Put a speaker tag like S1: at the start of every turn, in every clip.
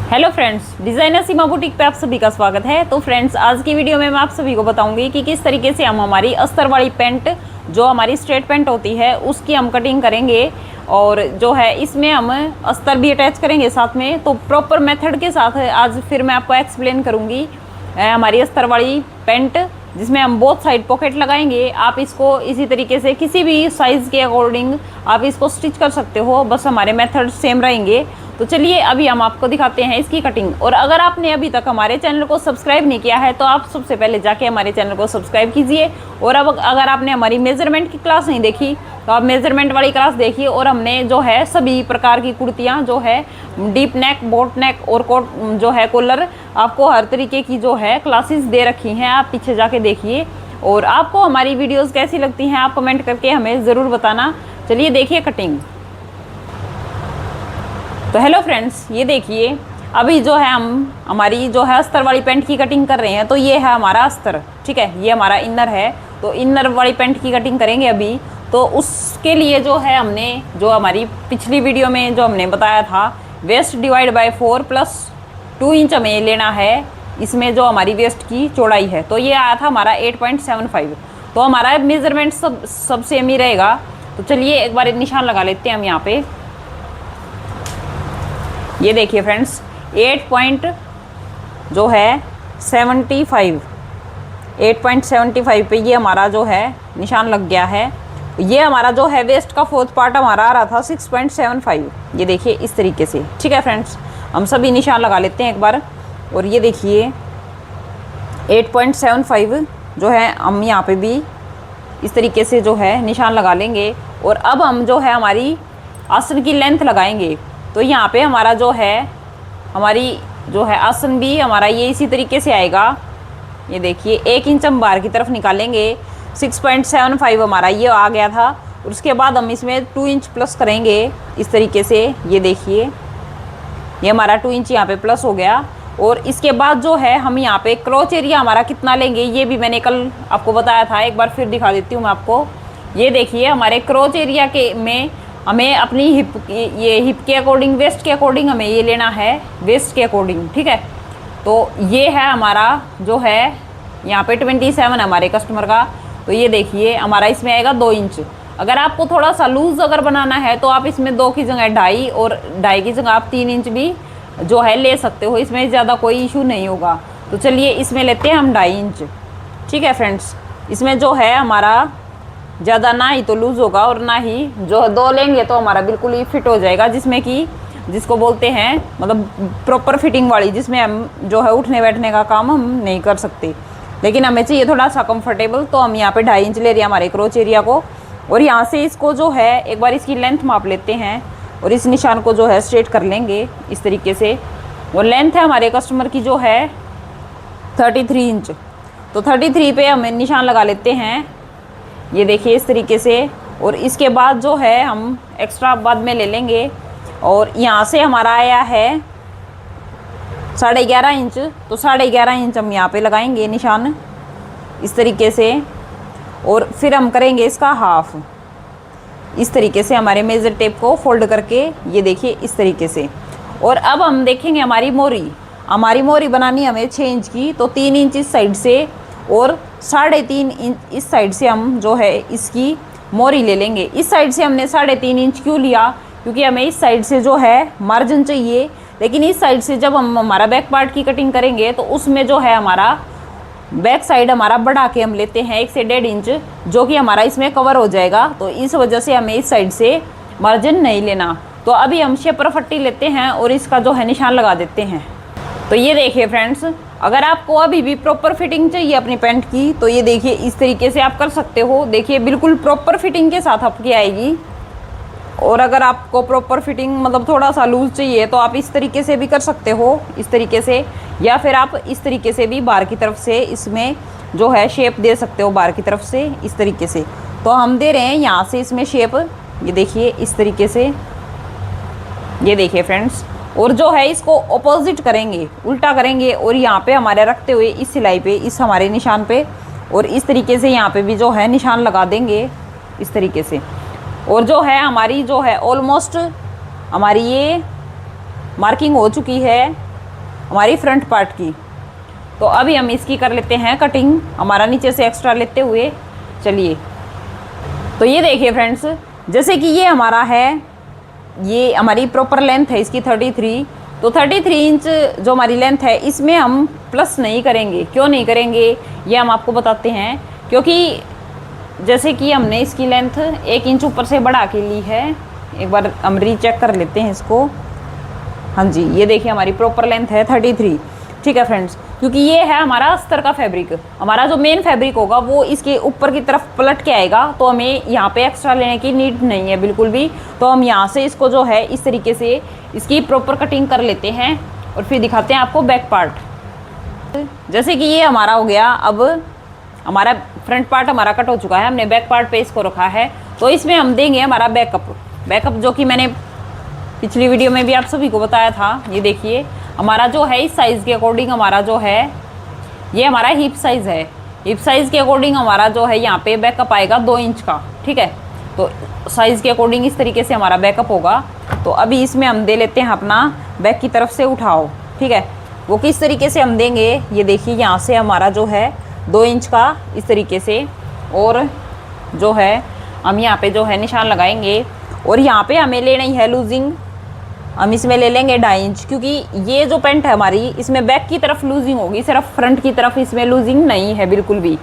S1: Hello friends, designer सीमा boutique पे आप सभी का स्वागत है। तो फ्रेंड्स, आज की वीडियो में मैं आप सभी को बताऊंगी कि किस तरीके से हम हमारी अस्तर वाली पैंट, जो हमारी स्ट्रेट पैंट होती है, उसकी हम कटिंग करेंगे। और जो है इसमें हम अस्तर भी अटैच करेंगे साथ में। तो प्रॉपर मेथड के साथ आज फिर मैं आपको एक्सप्लेन करूँगी हमारी अस्तर वाली पैंट, जिसमें हम बोथ साइड पॉकेट लगाएंगे। आप इसको इसी तरीके से किसी भी साइज़ के अकॉर्डिंग आप इसको स्टिच कर सकते हो, बस हमारे मेथड सेम रहेंगे। तो चलिए अभी हम आपको दिखाते हैं इसकी कटिंग। और अगर आपने अभी तक हमारे चैनल को सब्सक्राइब नहीं किया है तो आप सबसे पहले जाके हमारे चैनल को सब्सक्राइब कीजिए। और अब अगर आपने हमारी मेजरमेंट की क्लास नहीं देखी तो आप मेजरमेंट वाली क्लास देखिए। और हमने जो है सभी प्रकार की कुर्तियाँ, जो है डीप नेक, बोट नेक और कोट जो है कॉलर, आपको हर तरीके की जो है क्लासेस दे रखी हैं, आप पीछे जाके देखिए। और आपको हमारी वीडियोज़ कैसी लगती हैं आप कमेंट करके हमें ज़रूर बताना। चलिए देखिए कटिंग। तो हेलो फ्रेंड्स, ये देखिए अभी जो है हम हमारी जो है अस्तर वाली पैंट की कटिंग कर रहे हैं। तो ये है हमारा अस्तर, ठीक है, ये हमारा इनर है। तो इनर वाली पैंट की कटिंग करेंगे अभी। तो उसके लिए जो है हमने जो हमारी पिछली वीडियो में जो हमने बताया था, waist divide by 4 plus 2 inch हमें लेना है। इसमें जो हमारी वेस्ट की चौड़ाई है तो ये आया था हमारा 8.75। तो हमारा मेज़रमेंट सब सेम ही रहेगा। तो चलिए एक बार निशान लगा लेते हैं हम यहाँ पे। ये देखिए फ्रेंड्स, 8.75 पे ये हमारा जो है निशान लग गया है। ये हमारा जो है वेस्ट का फोर्थ पार्ट हमारा आ रहा था 6.75। ये देखिए इस तरीके से, ठीक है फ्रेंड्स। हम सभी निशान लगा लेते हैं एक बार। और ये देखिए 8.75 जो है हम यहाँ पे भी इस तरीके से जो है निशान लगा लेंगे। और अब हम जो है हमारी आसन की लेंथ लगाएंगे। तो यहाँ पे हमारा जो है हमारी जो है आसन भी हमारा ये इसी तरीके से आएगा। ये देखिए 1 इंच हम बाहर की तरफ निकालेंगे। 6.75 हमारा ये आ गया था। और उसके बाद हम इसमें 2 इंच प्लस करेंगे इस तरीके से। ये देखिए ये हमारा 2 इंच यहाँ पे प्लस हो गया। और इसके बाद जो है हम यहाँ पे क्रोच एरिया हमारा कितना लेंगे ये भी मैंने कल आपको बताया था, एक बार फिर दिखा देती हूँ मैं आपको। ये देखिए हमारे क्रोच एरिया के में हमें अपनी हिप के अकॉर्डिंग, वेस्ट के अकॉर्डिंग हमें ये लेना है, वेस्ट के अकॉर्डिंग, ठीक है। तो ये है हमारा जो है यहाँ पे 27 हमारे कस्टमर का। तो ये देखिए हमारा इसमें आएगा 2 इंच। अगर आपको थोड़ा सा लूज़ अगर बनाना है तो आप इसमें 2 की जगह 2.5 और 2.5 की जगह आप 3 इंच भी जो है ले सकते हो। इसमें ज़्यादा कोई इशू नहीं होगा। तो चलिए इसमें लेते हैं हम 2.5 इंच, ठीक है फ्रेंड्स। इसमें जो है हमारा ज़्यादा ना ही तो लूज़ होगा और ना ही जो 2 लेंगे तो हमारा बिल्कुल ही फिट हो जाएगा, जिसमें कि जिसको बोलते हैं मतलब प्रॉपर फिटिंग वाली, जिसमें हम जो है उठने बैठने का काम हम नहीं कर सकते। लेकिन हमें चाहिए थोड़ा सा कंफर्टेबल। तो हम यहाँ पे 2.5 इंच ले रहे हैं हमारे क्रोच एरिया को। और यहाँ से इसको जो है एक बार इसकी लेंथ माप लेते हैं और इस निशान को जो है स्ट्रेट कर लेंगे इस तरीके से। और लेंथ है हमारे कस्टमर की जो है 33 इंच। तो 33 पे हमें निशान लगा लेते हैं। ये देखिए इस तरीके से। और इसके बाद जो है हम एक्स्ट्रा बाद में ले लेंगे। और यहाँ से हमारा आया है 11.5 इंच। तो 11.5 इंच हम यहाँ पे लगाएंगे निशान इस तरीके से। और फिर हम करेंगे इसका हाफ इस तरीके से, हमारे मेजर टेप को फोल्ड करके। ये देखिए इस तरीके से। और अब हम देखेंगे हमारी मोरी बनानी हमें 6 इंच की। तो 3 इंच इस साइड से और 3.5 इंच इस साइड से हम जो है इसकी मोरी ले लेंगे। इस साइड से हमने 3.5 इंच क्यों लिया, क्योंकि हमें इस साइड से जो है मार्जिन चाहिए। लेकिन इस साइड से जब हम हमारा बैक पार्ट की कटिंग करेंगे तो उसमें जो है हमारा बैक साइड हमारा बढ़ा के हम लेते हैं 1 से 1.5 इंच, जो कि हमारा इसमें कवर हो जाएगा। तो इस वजह से हमें इस साइड से मार्जिन नहीं लेना। तो अभी हम शेपर पट्टी लेते हैं और इसका जो है निशान लगा देते हैं। तो ये देखिए फ्रेंड्स, अगर आपको अभी भी प्रॉपर फिटिंग चाहिए अपनी पैंट की तो ये देखिए इस तरीके से आप कर सकते हो। देखिए बिल्कुल प्रॉपर फिटिंग के साथ आपकी आएगी। और अगर आपको प्रॉपर फिटिंग मतलब थोड़ा सा लूज चाहिए तो आप इस तरीके से भी कर सकते हो, इस तरीके से। या फिर आप इस तरीके से भी बाहर की तरफ से इसमें जो है शेप दे सकते हो, बाहर की तरफ से इस तरीके से। तो हम दे रहे हैं यहाँ से इसमें शेप, ये देखिए इस तरीके से। ये देखिए फ्रेंड्स, और जो है इसको ऑपोजिट करेंगे, उल्टा करेंगे। और यहाँ पे हमारे रखते हुए इस सिलाई पे, इस हमारे निशान पे, और इस तरीके से यहाँ पे भी जो है निशान लगा देंगे इस तरीके से। और जो है हमारी जो है ऑलमोस्ट हमारी ये मार्किंग हो चुकी है। हमारी फ्रंट पार्ट की। तो अभी हम इसकी कर लेते हैं कटिंग, हमारा नीचे से एक्स्ट्रा लेते हुए। चलिए, तो ये देखिए फ्रेंड्स, जैसे कि ये हमारा है, ये हमारी प्रॉपर लेंथ है इसकी 33। तो 33 इंच जो हमारी लेंथ है इसमें हम प्लस नहीं करेंगे। क्यों नहीं करेंगे ये हम आपको बताते हैं। क्योंकि जैसे कि हमने इसकी लेंथ 1 इंच ऊपर से बढ़ा के ली है। एक बार हम रीचेक कर लेते हैं इसको। हाँ जी, ये देखिए हमारी प्रॉपर लेंथ है 33। ठीक है फ्रेंड्स, क्योंकि ये है हमारा अस्तर का फैब्रिक। हमारा जो मेन फैब्रिक होगा वो इसके ऊपर की तरफ पलट के आएगा, तो हमें यहाँ पे एक्स्ट्रा लेने की नीड नहीं है बिल्कुल भी। तो हम यहाँ से इसको जो है इस तरीके से इसकी प्रॉपर कटिंग कर लेते हैं और फिर दिखाते हैं आपको बैक पार्ट। जैसे कि ये हमारा हो गया, अब हमारा फ्रंट पार्ट हमारा कट हो चुका है, हमने बैक पार्ट पे इसको रखा है। तो इसमें हम देंगे हमारा बैकअप जो कि मैंने पिछली वीडियो में भी आप सभी को बताया था। ये देखिए हमारा जो है इस साइज़ के अकॉर्डिंग हमारा जो है ये हमारा हिप साइज़ है। हिप साइज़ के अकॉर्डिंग हमारा जो है यहाँ पे बैकअप आएगा 2 इंच का। ठीक है, तो साइज़ के अकॉर्डिंग इस तरीके से हमारा बैकअप होगा। तो अभी इसमें हम दे लेते हैं अपना बैक की तरफ से उठाओ। ठीक है, वो किस तरीके से हम देंगे, ये देखिए यहाँ से हमारा जो है 2 इंच का इस तरीके से, और जो है हम यहाँ पे जो है निशान लगाएंगे। और यहाँ पे हमें लेनी है लूजिंग, हम इसमें ले लेंगे 2.5 इंच, क्योंकि ये जो पेंट है हमारी इसमें बैक की तरफ लूजिंग होगी, सिर्फ फ्रंट की तरफ इसमें लूजिंग नहीं है बिल्कुल भी।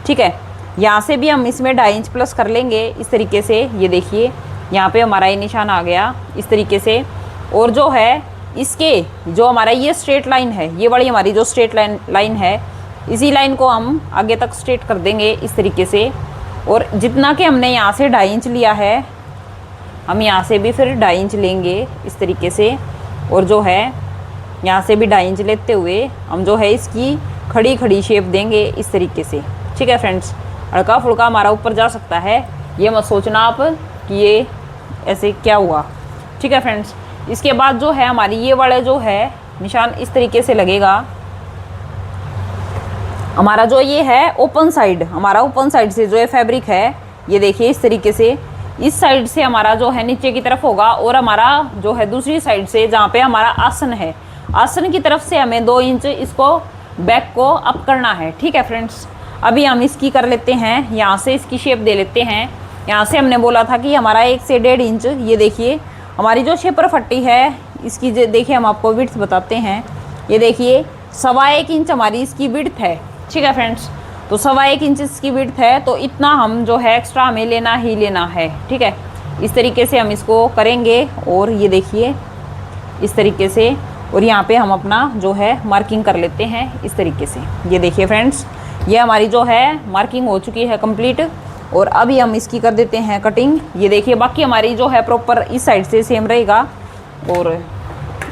S1: ठीक है, यहाँ से भी हम इसमें 2.5 इंच प्लस कर लेंगे इस तरीके से। ये देखिए यहाँ पे हमारा ये निशान आ गया इस तरीके से। और जो है इसके जो हमारा ये स्ट्रेट लाइन है, ये वाली हमारी जो स्ट्रेट लाइन है, इसी लाइन को हम आगे तक स्ट्रेट कर देंगे इस तरीके से। और जितना कि हमने यहाँ से 2.5 इंच लिया है, हम यहाँ से भी फिर 2.5 इंच लेंगे इस तरीके से। और जो है यहाँ से भी 2.5 इंच लेते हुए हम जो है इसकी खड़ी खड़ी शेप देंगे इस तरीके से। ठीक है फ्रेंड्स, हल्का फुल्का हमारा ऊपर जा सकता है, ये मत सोचना आप कि ये ऐसे क्या हुआ। ठीक है फ्रेंड्स, इसके बाद जो है हमारी ये वाले जो है निशान इस तरीके से लगेगा। हमारा जो ये है ओपन साइड, हमारा ओपन साइड से जो है फैब्रिक है, ये देखिए इस तरीके से इस साइड से हमारा जो है नीचे की तरफ होगा। और हमारा जो है दूसरी साइड से जहाँ पे हमारा आसन है, आसन की तरफ से हमें 2 इंच इसको बैक को अप करना है। ठीक है फ्रेंड्स, अभी हम इसकी कर लेते हैं, यहाँ से इसकी शेप दे लेते हैं। यहाँ से हमने बोला था कि हमारा 1 से 1.5 इंच, ये देखिए हमारी जो शेपर फट्टी है इसकी देखिए हम आपको विड्थ बताते हैं। ये देखिए 1.25 इंच हमारी इसकी विड्थ है। ठीक है फ्रेंड्स, तो 1.25 इंच इसकी विड्थ है, तो इतना हम जो है एक्स्ट्रा हमें लेना ही लेना है। ठीक है, इस तरीके से हम इसको करेंगे। और ये देखिए इस तरीके से, और यहाँ पे हम अपना जो है मार्किंग कर लेते हैं इस तरीके से। ये देखिए फ्रेंड्स, ये हमारी जो है मार्किंग हो चुकी है कंप्लीट। और अभी हम इसकी कर देते हैं कटिंग। ये देखिए बाकी हमारी जो है प्रॉपर इस साइड से सेम रहेगा, और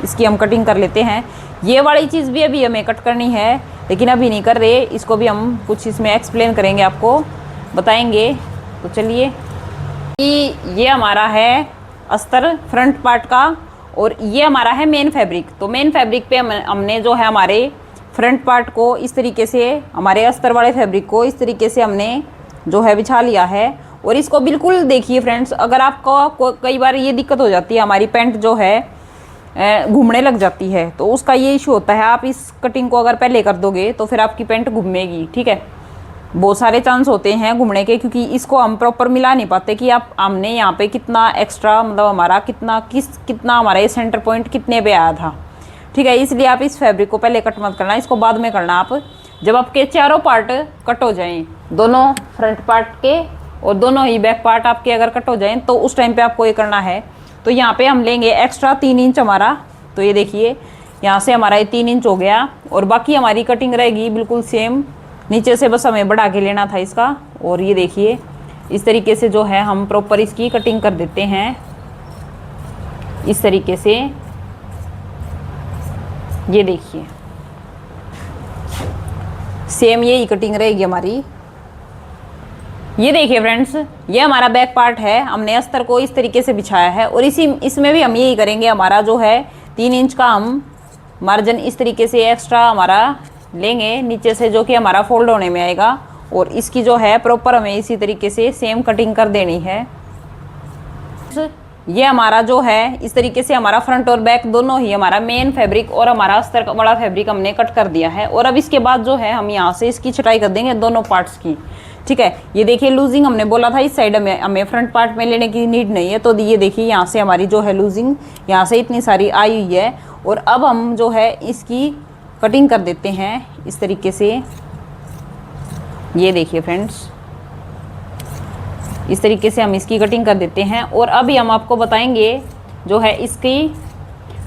S1: इसकी हम कटिंग कर लेते हैं। ये वाली चीज़ भी अभी हमें कट करनी है, लेकिन अभी नहीं कर रहे, इसको भी हम कुछ इसमें एक्सप्लेन करेंगे, आपको बताएंगे। तो चलिए, ये हमारा है अस्तर फ्रंट पार्ट का, और ये हमारा है मेन फैब्रिक। तो मेन फैब्रिक पे हमने जो है हमारे फ्रंट पार्ट को इस तरीके से, हमारे अस्तर वाले फैब्रिक को इस तरीके से हमने जो है बिछा लिया है। और इसको बिल्कुल देखिए फ्रेंड्स, अगर आपको कई बार ये दिक्कत हो जाती है, हमारी पैंट जो है घूमने लग जाती है, तो उसका ये इशू होता है। आप इस कटिंग को अगर पहले कर दोगे तो फिर आपकी पैंट घूमेगी। ठीक है, बहुत सारे चांस होते हैं घूमने के, क्योंकि इसको हम प्रॉपर मिला नहीं पाते कि आप हमने यहाँ पे कितना एक्स्ट्रा, मतलब हमारा कितना हमारा ये सेंटर पॉइंट कितने पे आया था। ठीक है, इसलिए आप इस फैब्रिक को पहले कट मत करना, इसको बाद में करना। आप जब आपके चारों पार्ट कट हो जाएं, दोनों फ्रंट पार्ट के और दोनों ही बैक पार्ट आपके अगर कट हो जाएं, तो उस टाइम पे आपको ये करना है। तो यहाँ पे हम लेंगे एक्स्ट्रा 3 इंच हमारा। तो ये देखिए यहाँ से हमारा ये 3 इंच हो गया, और बाकी हमारी कटिंग रहेगी बिल्कुल सेम, नीचे से बस हमें बढ़ा के लेना था इसका। और ये देखिए इस तरीके से जो है हम प्रॉपर इसकी कटिंग कर देते हैं इस तरीके से। ये देखिए सेम यही कटिंग रहेगी हमारी। ये देखिए फ्रेंड्स, ये हमारा बैक पार्ट है, हमने अस्तर को इस तरीके से बिछाया है। और इसमें भी हम यही करेंगे, हमारा जो है 3 इंच का हम मार्जिन इस तरीके से एक्स्ट्रा हमारा लेंगे नीचे से, जो कि हमारा फोल्ड होने में आएगा। और इसकी जो है प्रॉपर हमें इसी तरीके से सेम कटिंग कर देनी है। ये हमारा जो है इस तरीके से हमारा फ्रंट और बैक दोनों ही हमारा मेन फैब्रिक और हमारा अस्तर का बड़ा फैब्रिक हमने कट कर दिया है। और अब इसके बाद जो है हम यहाँ से इसकी छटाई कर देंगे दोनों पार्ट्स की। ठीक है, ये देखिए लूजिंग हमने बोला था इस साइड में हमें फ्रंट पार्ट में लेने की नीड नहीं है, तो ये देखिए यहाँ से हमारी जो है लूजिंग यहाँ से इतनी सारी आई हुई है। और अब हम जो है इसकी कटिंग कर देते हैं इस तरीके से। ये देखिए फ्रेंड्स, इस तरीके से हम इसकी कटिंग कर देते हैं। और अभी हम आपको बताएंगे जो है इसकी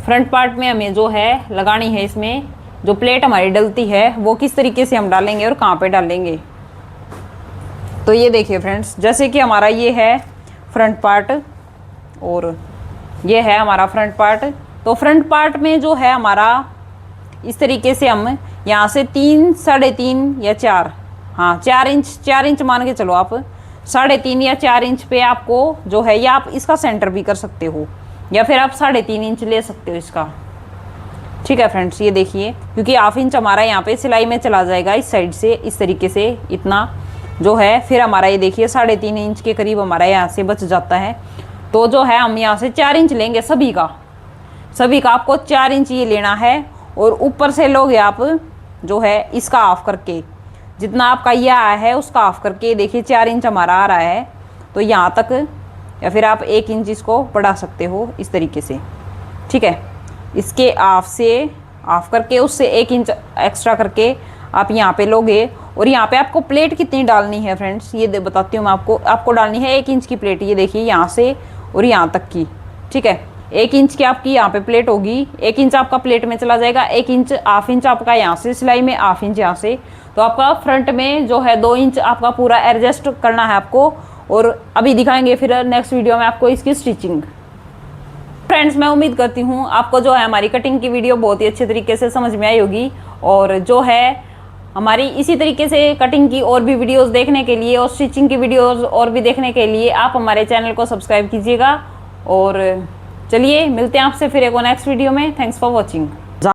S1: फ्रंट पार्ट में हमें जो है लगानी है, इसमें जो प्लेट हमारी डलती है वो किस तरीके से हम डालेंगे और कहाँ पे डालेंगे। तो ये देखिए फ्रेंड्स, जैसे कि हमारा ये है फ्रंट पार्ट और ये है हमारा फ्रंट पार्ट। तो फ्रंट पार्ट में जो है हमारा इस तरीके से हम यहाँ से 3, 3.5 या 4, हाँ 4 इंच मान के चलो आप, 3.5 या 4 इंच पे आपको जो है, या आप इसका सेंटर भी कर सकते हो या फिर आप 3.5 इंच ले सकते हो इसका। ठीक है फ्रेंड्स, ये देखिए क्योंकि हाफ इंच हमारा यहाँ पे सिलाई में चला जाएगा इस साइड से, इस तरीके से इतना जो है, फिर हमारा ये देखिए 3.5 इंच के करीब हमारा यहाँ से बच जाता है। तो जो है हम यहाँ से 4 इंच लेंगे सभी का आपको 4 इंच ये लेना है। और ऊपर से लोगे आप जो है इसका ऑफ करके, जितना आपका ये आया है उसका ऑफ करके, देखिए 4 इंच हमारा आ रहा है तो यहाँ तक, या फिर आप 1 इंच इसको बढ़ा सकते हो इस तरीके से। ठीक है, इसके ऑफ से ऑफ करके उससे 1 इंच एक्स्ट्रा करके आप यहाँ पे लोगे। और यहाँ पे आपको प्लेट कितनी डालनी है फ्रेंड्स, ये बताती हूँ मैं आपको डालनी है 1 इंच की प्लेट। ये देखिए यहाँ से और यहाँ तक की। ठीक है, 1 इंच की आपकी यहाँ पे प्लेट होगी, 1 इंच आपका प्लेट में चला जाएगा, 1 इंच हाफ इंच आपका यहाँ से सिलाई में, हाफ इंच यहाँ से। तो आपका फ्रंट में जो है 2 इंच आपका पूरा एडजस्ट करना है आपको। और अभी दिखाएंगे फिर नेक्स्ट वीडियो में आपको इसकी स्टिचिंग। फ्रेंड्स, मैं उम्मीद करती हूँ आपको जो है हमारी कटिंग की वीडियो बहुत ही अच्छे तरीके से समझ में आई होगी। और जो है हमारी इसी तरीके से कटिंग की और भी वीडियोस देखने के लिए और स्टिचिंग की वीडियोस और भी देखने के लिए आप हमारे चैनल को सब्सक्राइब कीजिएगा। और चलिए मिलते हैं आपसे फिर एक नेक्स्ट वीडियो में। Thanks for watching.